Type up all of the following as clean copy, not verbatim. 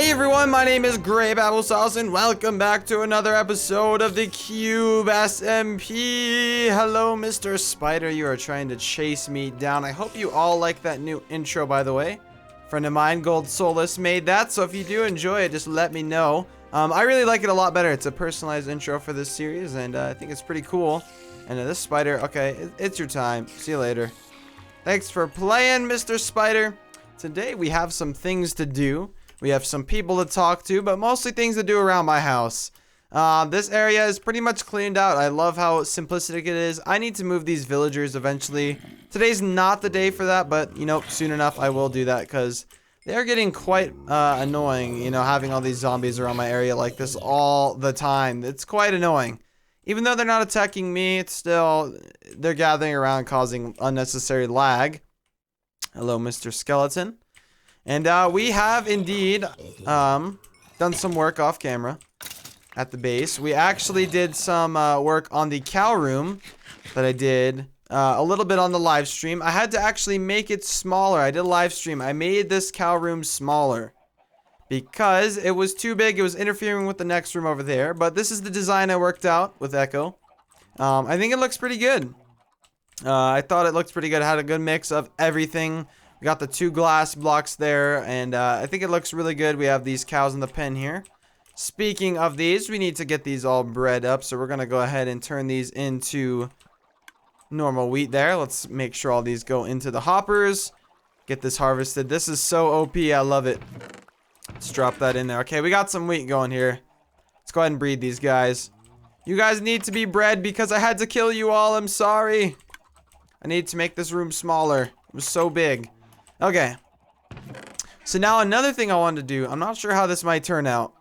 Hey everyone, my name is Grapeapplesauce and welcome back to another episode of the Cube SMP. Hello, Mr. Spider. You are trying to chase me down. I hope you all like that new intro, by the way. Friend of mine, Gold Solus, made that, so if you do enjoy it, just let me know. I really like it a lot better. It's a personalized intro for this series, and I think it's pretty cool. And this spider, okay, it's your time. See you later. Thanks for playing, Mr. Spider. Today we have some things to do. We have some people to talk to, but mostly things to do around my house. This area is pretty much cleaned out. I love how simplistic it is. I need to move these villagers eventually. Today's not the day for that, but, you know, soon enough I will do that because they're getting quite annoying, you know, having all these zombies around my area like this all the time. It's quite annoying. Even though they're not attacking me, it's still, they're gathering around causing unnecessary lag. Hello, Mr. Skeleton. And we have indeed done some work off camera at the base. We actually did some work on the cow room that I did a little bit on the live stream. I had to actually make it smaller. I did a live stream. I made this cow room smaller because it was too big. It was interfering with the next room over there. But this is the design I worked out with Echo. I think it looks pretty good. I thought it looked pretty good. It had a good mix of everything. We got the 2 glass blocks there, and I think it looks really good. We have these cows in the pen here. Speaking of these, we need to get these all bred up, so we're going to go ahead and turn these into normal wheat there. Let's make sure all these go into the hoppers. Get this harvested. This is so OP. I love it. Let's drop that in there. Okay, we got some wheat going here. Let's go ahead and breed these guys. You guys need to be bred because I had to kill you all. I'm sorry. I need to make this room smaller. It was so big. Okay, so now another thing I wanted to do, I'm not sure how this might turn out.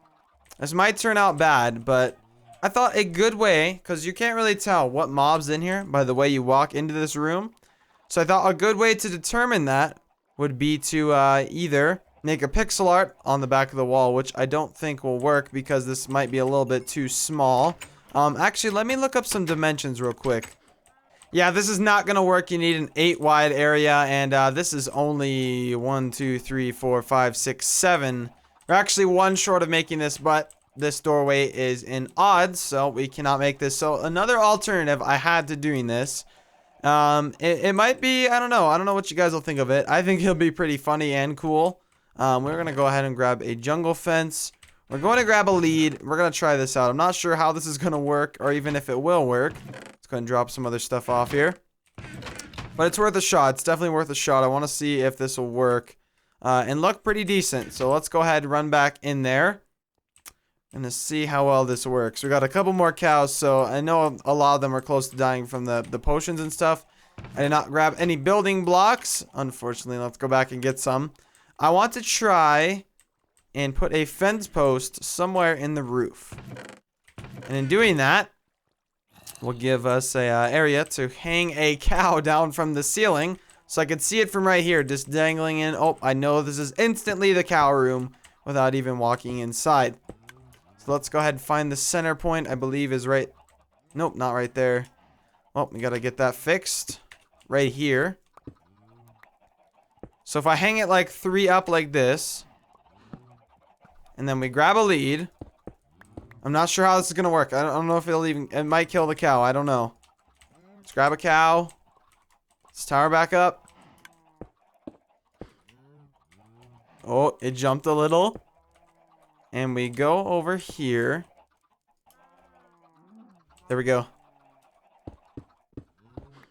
This might turn out bad, but I thought a good way, because you can't really tell what mob's in here by the way you walk into this room. So I thought a good way to determine that would be to either make a pixel art on the back of the wall, which I don't think will work because this might be a little bit too small. Actually, let me look up some dimensions real quick. Yeah, this is not going to work. You need an 8 wide area, and this is only 1, 2, 3, 4, 5, 6, 7. We're actually 1 short of making this, but this doorway is in odds, so we cannot make this. So another alternative I had to doing this, it might be, I don't know what you guys will think of it. I think it'll be pretty funny and cool. We're going to go ahead and grab a jungle fence. We're going to grab a lead. We're going to try this out. I'm not sure how this is going to work, or even if it will work. Let's go ahead and drop some other stuff off here. But it's worth a shot. It's definitely worth a shot. I want to see if this will work and look pretty decent. So let's go ahead and run back in there and to see how well this works. We got a couple more cows, so I know a lot of them are close to dying from the potions and stuff. I did not grab any building blocks, unfortunately. Let's go back and get some. I want to try and put a fence post somewhere in the roof. And in doing that, will give us a area to hang a cow down from the ceiling, so I can see it from right here, just dangling in. Oh, I know this is instantly the cow room without even walking inside. So let's go ahead and find the center point. I believe is right. Nope, not right there. Oh, we gotta get that fixed right here. So if I hang it like 3 up like this, and then we grab a lead. I'm not sure how this is going to work. I don't know if it might kill the cow. I don't know. Let's grab a cow. Let's tower back up. Oh, it jumped a little. And we go over here. There we go.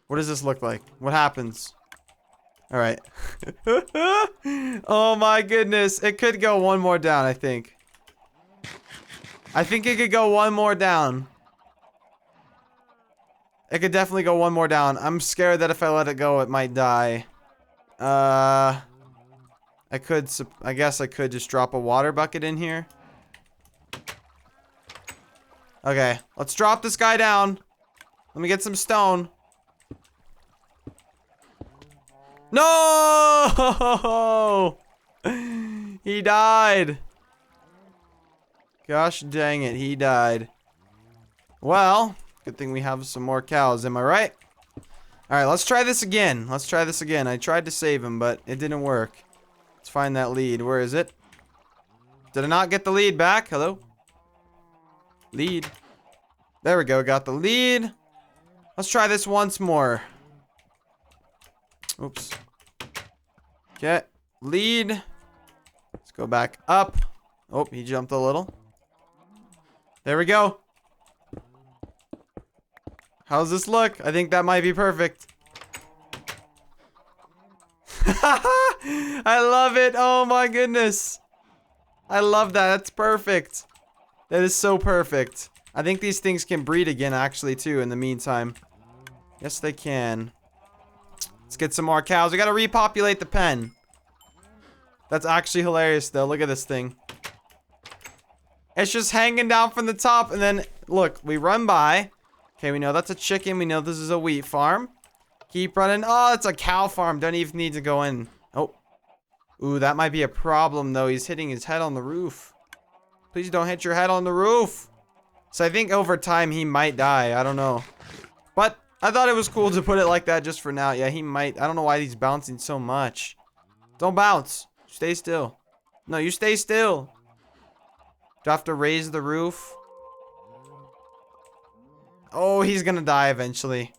What does this look like? What happens? All right. Oh my goodness. It could go 1 more down, I think. I think it could go 1 more down. It could definitely go 1 more down. I'm scared that if I let it go, it might die. I guess I could just drop a water bucket in here. Okay, let's drop this guy down. Let me get some stone. No! He died. Gosh dang it, he died. Well, good thing we have some more cows, am I right? Alright, let's try this again. Let's try this again. I tried to save him, but it didn't work. Let's find that lead. Where is it? Did I not get the lead back? Hello? Lead. There we go. Got the lead. Let's try this once more. Oops. Okay. Lead. Let's go back up. Oh, he jumped a little. There we go. How's this look? I think that might be perfect. I love it. Oh my goodness. I love that. That's perfect. That is so perfect. I think these things can breed again actually too in the meantime. Yes, they can. Let's get some more cows. We gotta repopulate the pen. That's actually hilarious though. Look at this thing. It's just hanging down from the top and then look, we run by. Okay, we know that's a chicken. We know this is a wheat farm. Keep running. Oh, it's a cow farm. Don't even need to go in. Oh. Ooh, that might be a problem, though. He's hitting his head on the roof. Please don't hit your head on the roof. So I think over time he might die. I don't know. But I thought it was cool to put it like that just for now. Yeah, he might. I don't know why he's bouncing so much. Don't bounce. Stay still. No, you stay still. Do I have to raise the roof? Oh, he's gonna die eventually.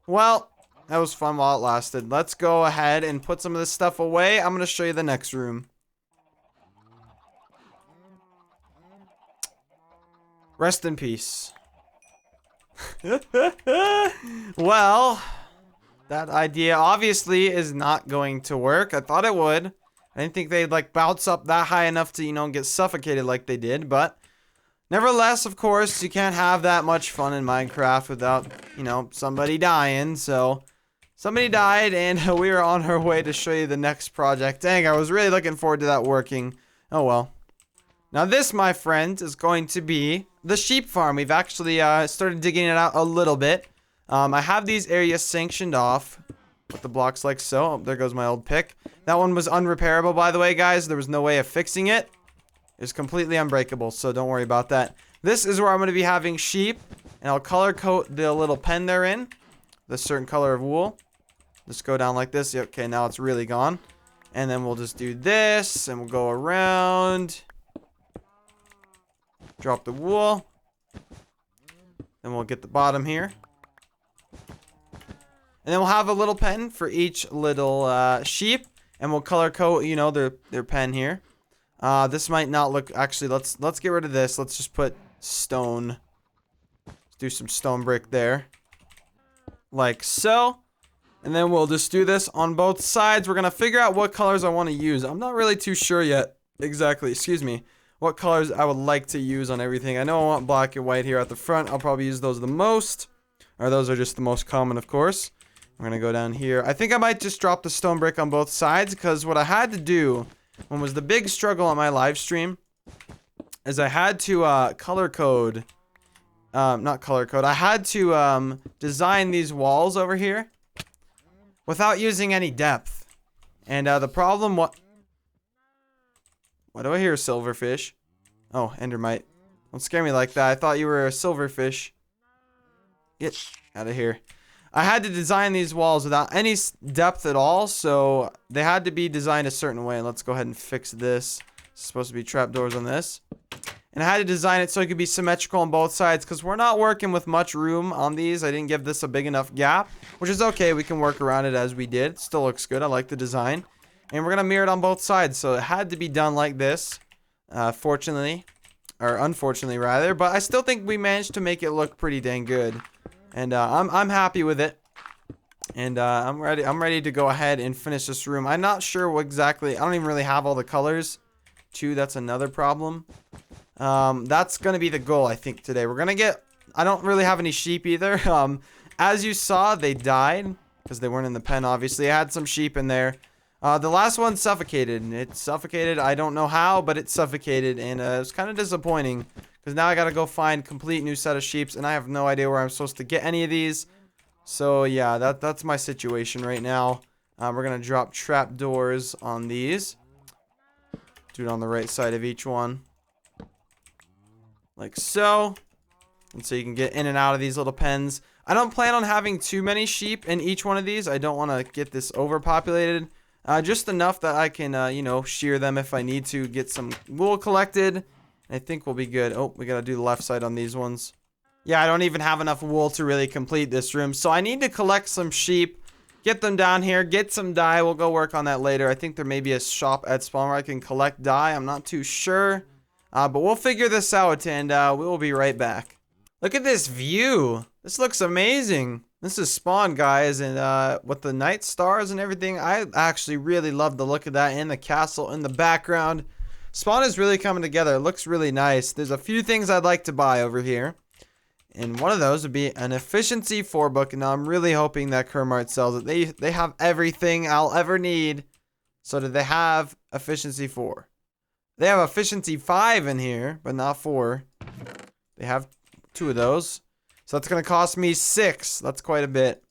Well, that was fun while it lasted. Let's go ahead and put some of this stuff away. I'm going to show you the next room. Rest in peace. Well, that idea obviously is not going to work. I thought it would. I didn't think they'd like bounce up that high enough to, you know, get suffocated like they did. But nevertheless, of course, you can't have that much fun in Minecraft without, you know, somebody dying. So somebody died, and we are on our way to show you the next project. Dang, I was really looking forward to that working. Oh, well. Now, this, my friend, is going to be the sheep farm. We've actually started digging it out a little bit. I have these areas sanctioned off with the blocks like so. Oh, there goes my old pick. That one was unrepairable, by the way, guys. There was no way of fixing it. It's completely unbreakable, so don't worry about that. This is where I'm going to be having sheep, and I'll color coat the little pen they're in. The certain color of wool. Just go down like this. Okay, now it's really gone. And then we'll just do this, and we'll go around. Drop the wool. Then we'll get the bottom here. And then we'll have a little pen for each little sheep. And we'll color code, you know, their pen here. This might not look... Actually, let's get rid of this. Let's just put stone. Let's do some stone brick there. Like so. And then we'll just do this on both sides. We're going to figure out what colors I want to use. I'm not really too sure yet. Exactly. Excuse me. What colors I would like to use on everything. I know I want black and white here at the front. I'll probably use those the most. Or those are just the most common, of course. We're going to go down here. I think I might just drop the stone brick on both sides. Because what I had to do... What was the big struggle on my live stream is I had to color code. Not color code. I had to design these walls over here without using any depth. And the problem... Why do I hear a silverfish? Oh, endermite. Don't scare me like that. I thought you were a silverfish. Get out of here. I had to design these walls without any depth at all, so they had to be designed a certain way. Let's go ahead and fix this. It's supposed to be trapdoors on this. And I had to design it so it could be symmetrical on both sides, because we're not working with much room on these. I didn't give this a big enough gap, which is okay. We can work around it as we did. It still looks good. I like the design. And we're going to mirror it on both sides, so it had to be done like this, fortunately. Or unfortunately, rather. But I still think we managed to make it look pretty dang good. And I'm happy with it. And I'm ready to go ahead and finish this room. I'm not sure what exactly. I don't even really have all the colors. Too, that's another problem. That's going to be the goal, I think, today. We're going to get... I don't really have any sheep either. As you saw, they died. Because they weren't in the pen, obviously. I had some sheep in there. The last one suffocated. It suffocated. I don't know how, but it suffocated. And it was kind of disappointing. Because now I got to go find a complete new set of sheeps. And I have no idea where I'm supposed to get any of these. So, yeah, that's my situation right now. We're going to drop trapdoors on these. Do it on the right side of each one. Like so. And so you can get in and out of these little pens. I don't plan on having too many sheep in each one of these. I don't want to get this overpopulated. Just enough that I can, you know, shear them if I need to, get some wool collected. I think we'll be good. Oh, we gotta do the left side on these ones. Yeah, I don't even have enough wool to really complete this room. So I need to collect some sheep, get them down here, get some dye. We'll go work on that later. I think there may be a shop at spawn where I can collect dye. I'm not too sure. But we'll figure this out, and we will be right back. Look at this view. This looks amazing. This is spawn, guys, and with the night stars and everything, I actually really love the look of that, and the castle in the background. Spawn is really coming together. It looks really nice. There's a few things I'd like to buy over here, and one of those would be an efficiency 4 book. And now I'm really hoping that Kermart sells it. They have everything I'll ever need. So do they have efficiency 4? They have efficiency 5 in here, but not 4. They have 2 of those. So that's going to cost me 6. That's quite a bit.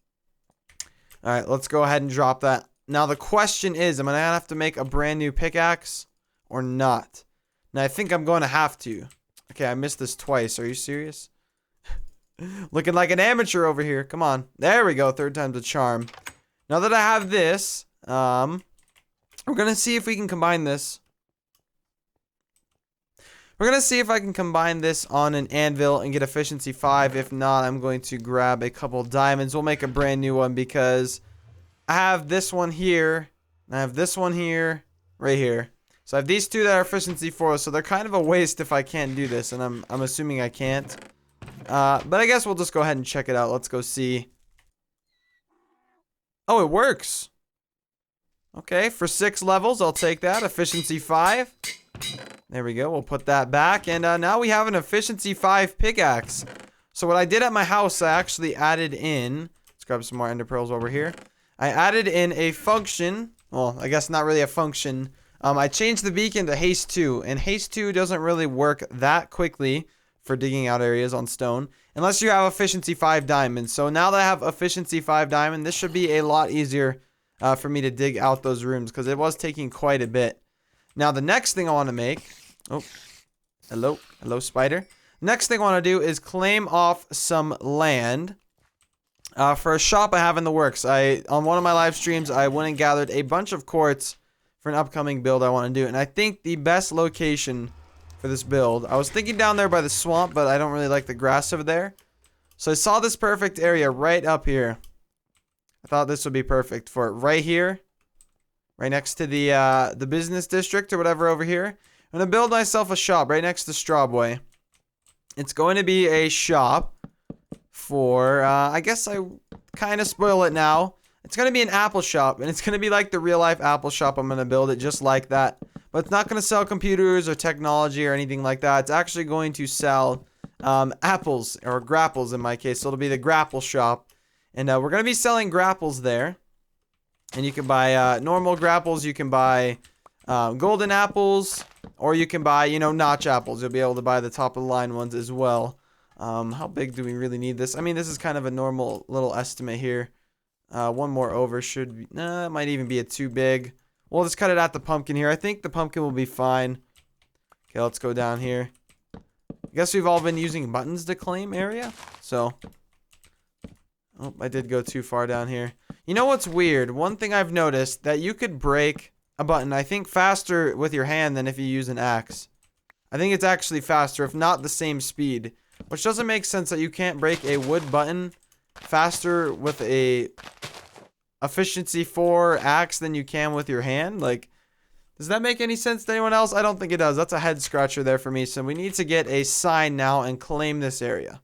Alright, let's go ahead and drop that. Now the question is, am I going to have to make a brand new pickaxe or not? Now I think I'm going to have to. Okay, I missed this twice. Are you serious? Looking like an amateur over here. Come on. There we go. 3rd time's a charm. Now that I have this, we're going to see if we can combine this. We're going to see if I can combine this on an anvil and get efficiency 5. If not, I'm going to grab a couple diamonds. We'll make a brand new one because I have this one here. And I have this one here, right here. So I have these 2 that are efficiency 4. So they're kind of a waste if I can't do this. And I'm assuming I can't. But I guess we'll just go ahead and check it out. Let's go see. Oh, it works. Okay, for 6 levels, I'll take that. Efficiency 5. There we go. We'll put that back. And now we have an efficiency 5 pickaxe. So what I did at my house, I actually added in. Let's grab some more ender pearls over here. I added in a function. Well, I guess not really a function. I changed the beacon to haste 2. And haste 2 doesn't really work that quickly for digging out areas on stone, unless you have efficiency 5 diamonds. So now that I have efficiency 5 diamond, this should be a lot easier for me to dig out those rooms, because it was taking quite a bit. Now the next thing I want to make, oh, hello spider. Next thing I want to do is claim off some land for a shop I have in the works. On one of my live streams, I went and gathered a bunch of quartz for an upcoming build I want to do, and I think the best location for this build, I was thinking down there by the swamp, but I don't really like the grass over there. So I saw this perfect area right up here. I thought this would be perfect for it right here, right next to the business district or whatever over here. I'm gonna build myself a shop right next to Strawboy. It's going to be a shop for I guess I kind of spoil it now. It's gonna be an apple shop, and it's gonna be like the real life apple shop. I'm gonna build it just like that. But it's not going to sell computers or technology or anything like that. It's actually going to sell apples, or grapples in my case. So it'll be the grapple shop. And we're going to be selling grapples there. And you can buy normal grapples. You can buy golden apples. Or you can buy, you know, notch apples. You'll be able to buy the top of the line ones as well. How big do we really need this? I mean, this is kind of a normal little estimate here. One more over should be... Nah, it might even be a too big. We'll just cut it at the pumpkin here. I think the pumpkin will be fine. Okay, let's go down here. I guess we've all been using buttons to claim area. So. Oh, I did go too far down here. You know what's weird? One thing I've noticed, that you could break a button, I think, faster with your hand than if you use an axe. I think it's actually faster, if not the same speed. Which doesn't make sense that you can't break a wood button faster with a efficiency 4 axe than you can with your hand. Like, does that make any sense to anyone else? I don't think it does. That's a head scratcher there for me. So we need to get a sign now and claim this area.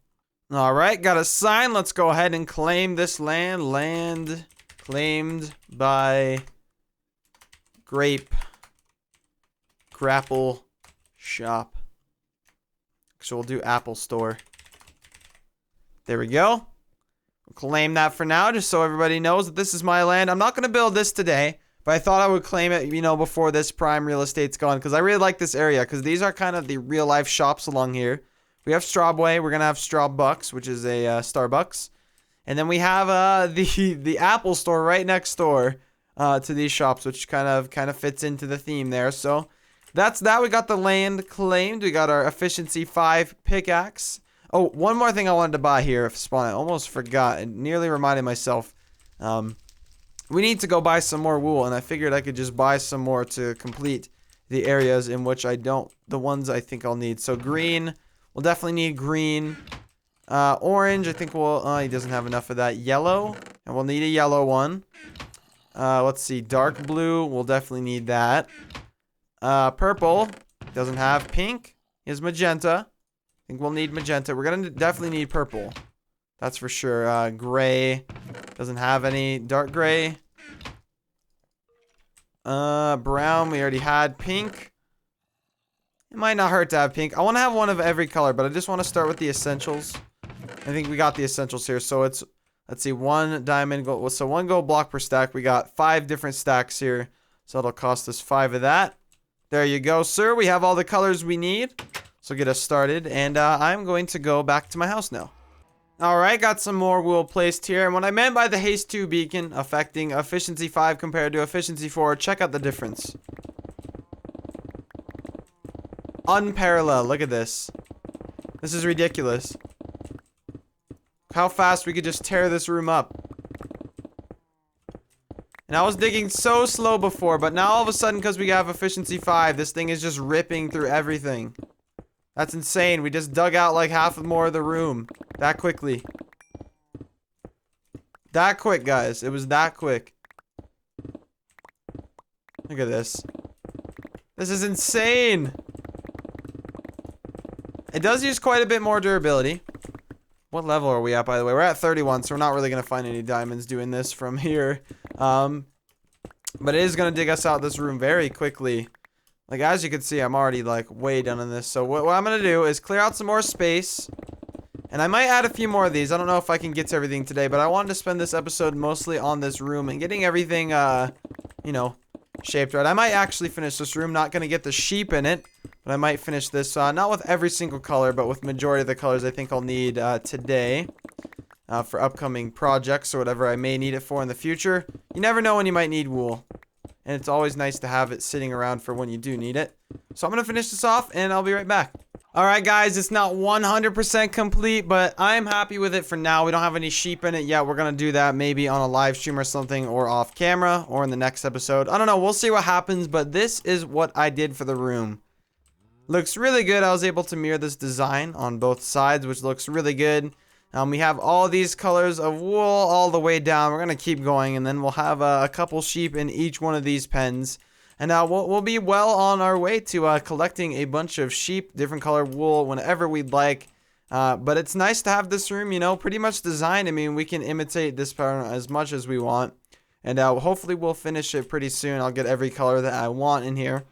All right, got a sign. Let's go ahead and claim this land. Land claimed by Grapple shop. So we'll do Apple store. There we go. We'll claim that for now, just so everybody knows that this is my land. I'm not going to build this today, but I thought I would claim it, you know, before this prime real estate's gone, because I really like this area, because these are kind of the real life shops along here. We have Strawboy. We're going to have Strawbucks, which is a Starbucks. And then we have the Apple store right next door to these shops, which kind of fits into the theme there. So that's that. We got the land claimed. We got our efficiency 5 pickaxe. Oh, one more thing I wanted to buy here, Spawn. I almost forgot. I nearly reminded myself. we need to go buy some more wool, and I figured I could just buy some more to complete the areas in which the ones I think I'll need. So green, we'll definitely need green. Orange, I think he doesn't have enough of that. Yellow, and we'll need a yellow one. Let's see, dark blue, we'll definitely need that. Purple, doesn't have. Pink is magenta. I think we'll need magenta. We're gonna definitely need purple. That's for sure. Gray, doesn't have any. Dark gray. Brown, we already had. Pink. It might not hurt to have pink. I want to have one of every color, but I just want to start with the essentials. I think we got the essentials here. So it's, let's see, 1 diamond gold. So 1 gold block per stack. We got 5 different stacks here. So it'll cost us 5 of that. There you go, sir. We have all the colors we need. So get us started. And I'm going to go back to my house now. Alright, got some more wool placed here. And what I meant by the haste 2 beacon affecting efficiency 5 compared to efficiency 4, check out the difference. Unparalleled. Look at this. This is ridiculous. How fast we could just tear this room up. And I was digging so slow before, but now all of a sudden, because we have efficiency 5, this thing is just ripping through everything. That's insane. We just dug out like half more of the room. That quickly. That quick, guys. It was that quick. Look at this. This is insane. It does use quite a bit more durability. What level are we at, by the way? We're at 31, so we're not really going to find any diamonds doing this from here. But it is going to dig us out this room very quickly. Like, as you can see, I'm already, like, way done in this. So what I'm going to do is clear out some more space. And I might add a few more of these. I don't know if I can get to everything today, but I wanted to spend this episode mostly on this room and getting everything, you know, shaped right. I might actually finish this room. Not going to get the sheep in it. But I might finish this, not with every single color, but with majority of the colors I think I'll need today for upcoming projects or whatever I may need it for in the future. You never know when you might need wool. And it's always nice to have it sitting around for when you do need it. So I'm going to finish this off and I'll be right back. Alright guys, it's not 100% complete, but I'm happy with it for now. We don't have any sheep in it yet. We're going to do that maybe on a live stream or something, or off camera, or in the next episode. I don't know, we'll see what happens, but this is what I did for the room. Looks really good. I was able to mirror this design on both sides, which looks really good. We have all these colors of wool all the way down. We're going to keep going, and then we'll have a couple sheep in each one of these pens. And we'll be well on our way to collecting a bunch of sheep, different color wool, whenever we'd like. But it's nice to have this room, you know, pretty much designed. I mean, we can imitate this pattern as much as we want. And hopefully we'll finish it pretty soon. I'll get every color that I want in here.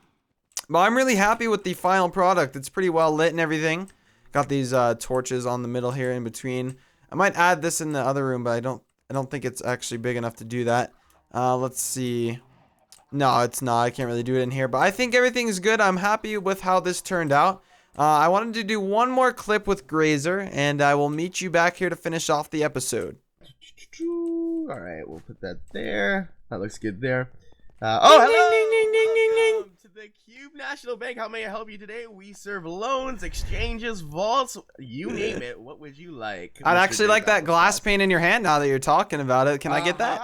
But I'm really happy with the final product. It's pretty well lit and everything. Got these torches on the middle here in between. I might add this in the other room, but I don't think it's actually big enough to do that. Let's see. No, it's not. I can't really do it in here, but I think everything is good. I'm happy with how this turned out. I wanted to do one more clip with Graser, and I will meet you back here to finish off the episode. All right, we'll put that there. That looks good there. Hello! Welcome to the Cube National Bank. How may I help you today? We serve loans, exchanges, vaults, you name it. What would you like? I'd actually like that glass pane in your hand now that you're talking about it. Can I get that?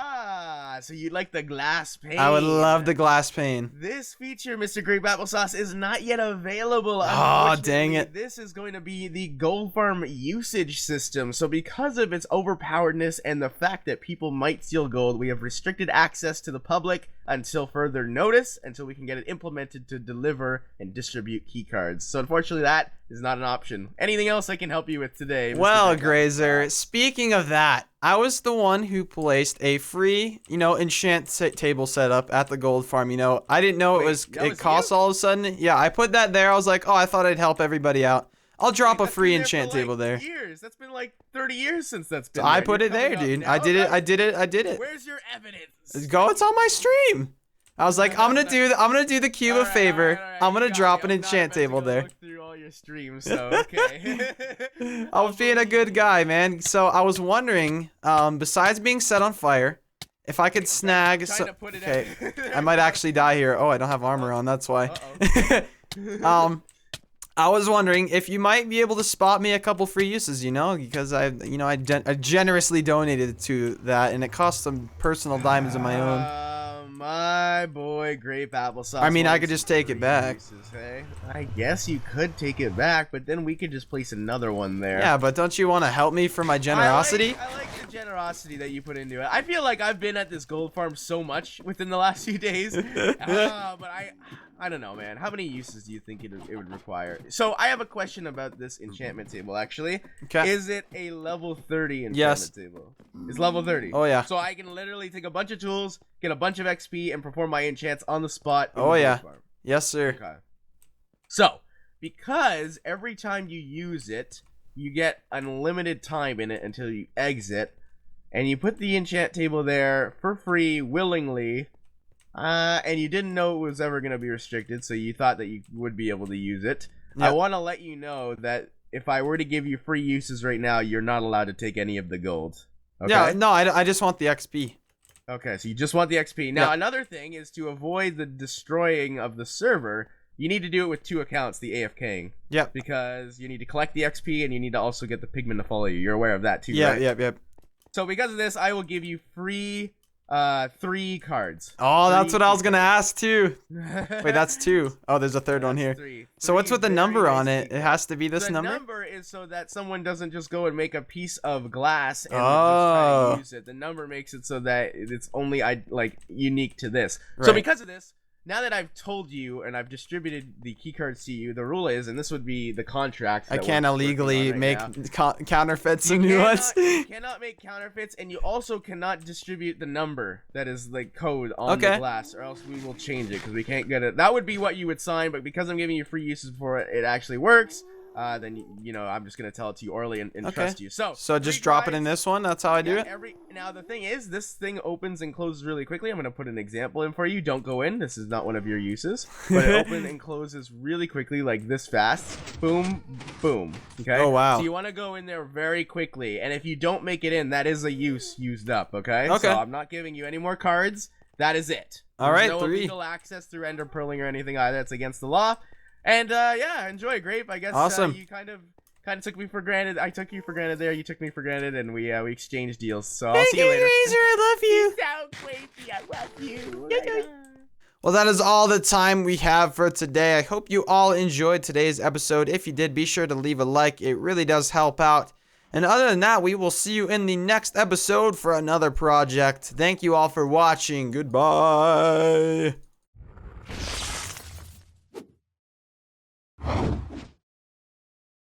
So you'd like the glass pane? I would love the glass pane. This feature, Mr. Grapeapplesauce, is not yet available. Oh, dang it. This is going to be the gold farm usage system. So because of its overpoweredness and the fact that people might steal gold, we have restricted access to the public until further notice, until we can get it implemented to deliver and distribute keycards. So unfortunately, that is not an option. Anything else I can help you with today, Mr. Well, Graser, speaking of that, I was the one who placed a free, you know, enchant table setup at the gold farm. You know, I didn't know it costs all of a sudden. Yeah, I put that there. I was like, oh, I thought I'd help everybody out. I'll drop a free enchant table there. Years. That's been like 30 years since that's been. So I put it there, dude. I did it. Where's your evidence? It's on my stream. I was like, I'm gonna do the cube a favor. I'm gonna drop an enchant table there. Look through all your streams, so okay. I was being a good guy, man. So I was wondering, besides being set on fire, if I could snag. I might actually die here. Oh, I don't have armor on. That's why. I was wondering if you might be able to spot me a couple free uses, because I generously donated to that, and it cost some personal diamonds of my own. My boy, Grapeapplesauce. I mean, I could just take it back. Uses, hey? I guess you could take it back, but then we could just place another one there. Yeah, but don't you want to help me for my generosity? I like the generosity that you put into it. I feel like I've been at this gold farm so much within the last few days, but I don't know, man. How many uses do you think it would require? So I have a question about this enchantment table, actually. Okay. Is it a level 30 enchantment table? It's level 30. Oh, yeah. So I can literally take a bunch of tools, get a bunch of XP, and perform my enchants on the spot. Oh, yeah. Yes, sir. Okay. So, because every time you use it, you get unlimited time in it until you exit, and you put the enchant table there for free, willingly, and you didn't know it was ever going to be restricted, so you thought that you would be able to use it. Yep. I want to let you know that if I were to give you free uses right now, you're not allowed to take any of the gold. Okay? Yeah, no, I just want the XP. Okay, so you just want the XP. Now, another thing is to avoid the destroying of the server, you need to do it with 2 accounts, the AFKing. Yep. Because you need to collect the XP, and you need to also get the pigmen to follow you. You're aware of that too, right? Yep. So because of this, I will give you free 3 cards. Oh, that's what I was gonna ask too. Wait, that's 2. Oh, there's a third one here. 3. So what's with the number on it? It has to be this number? The number is so that someone doesn't just go and make a piece of glass and just try to use it. The number makes it so that it's only unique to this. Right. So because of this, now that I've told you and I've distributed the key cards to you, the rule is, and this would be the contract. I can't illegally make counterfeits and new ones. You cannot make counterfeits, and you also cannot distribute the number that is the code on the glass, or else we will change it because we can't get it. That would be what you would sign, but because I'm giving you free uses before it actually works, then I'm just gonna tell it to you orally and trust you. So just drop it in this one. That's how I do it. Now the thing is, this thing opens and closes really quickly. I'm gonna put an example in for you. Don't go in. This is not one of your uses, but it opens and closes really quickly, like this fast. Boom, boom. Okay. Oh wow. So you want to go in there very quickly, and if you don't make it in, that is a use used up. Okay. Okay. So I'm not giving you any more cards. That is it. All right. No 3. illegal access through ender pearling or anything either. It's against the law. And enjoy, Grape. I guess awesome. You kind of took me for granted. I took you for granted there. You took me for granted, and we exchanged deals. So I'll see you later. Graser, I love you. So crazy. I love you. Well, that is all the time we have for today. I hope you all enjoyed today's episode. If you did, be sure to leave a like. It really does help out. And other than that, we will see you in the next episode for another project. Thank you all for watching. Goodbye.